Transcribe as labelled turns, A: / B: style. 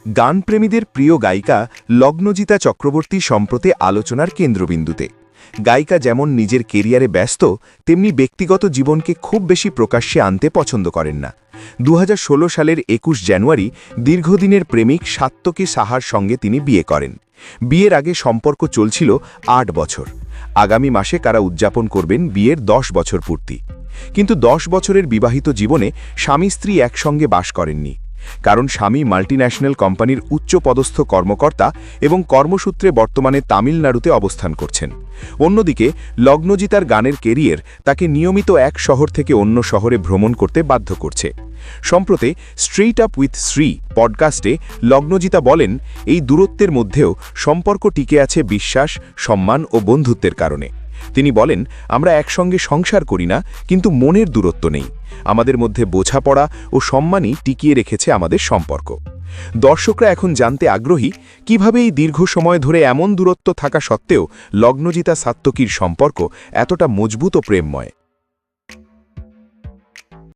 A: গানপ্রেমীদের প্রিয় গায়িকা লগ্নজিতা চক্রবর্তী সম্প্রতি আলোচনার কেন্দ্রবিন্দুতে। গায়িকা যেমন নিজের কেরিয়ারে ব্যস্ত, তেমনি ব্যক্তিগত জীবনকে খুব বেশি প্রকাশ্যে আনতে পছন্দ করেন না। 2016 সালের 21 জানুয়ারি দীর্ঘদিনের প্রেমিক সাত্তকী সাহার সঙ্গে তিনি বিয়ে করেন। বিয়ের আগে সম্পর্ক চলছিল 8 বছর। আগামী মাসে কারা উদযাপন করবেন বিয়ের 10 বছর পূর্তি। কিন্তু 10 বছরের বিবাহিত জীবনে স্বামী স্ত্রী একসঙ্গে বাস করেননি। কারণ স্বামী মাল্টিন্যাশনাল কোম্পানির উচ্চপদস্থ কর্মকর্তা এবং কর্মসূত্রে বর্তমানে তামিলনাড়ুতে অবস্থান করছেন। অন্যদিকে লগ্নজিতার গানের কেরিয়ার তাকে নিয়মিত এক শহর থেকে অন্য শহরে ভ্রমণ করতে বাধ্য করছে। সম্প্রতি স্ট্রেইট আপ উইথ শ্রী পডকাস্টে লগ্নজিতা বলেন, এই দূরত্বের মধ্যেও সম্পর্ক টিকে আছে বিশ্বাস, সম্মান ও বন্ধুত্বের কারণে। তিনি বলেন, আমরা একসঙ্গে সংসার করি না, কিন্তু মনের দূরত্ব নেই। আমাদের মধ্যে বোঝাপড়া ও সম্মানই টিকিয়ে রেখেছে আমাদের সম্পর্ক। দর্শকরা এখন জানতে আগ্রহী, কিভাবে এই দীর্ঘ সময় ধরে এমন দূরত্ব থাকা সত্ত্বেও লগ্নজিতা সাত্তকীর সম্পর্ক এতটা মজবুত ও প্রেমময়।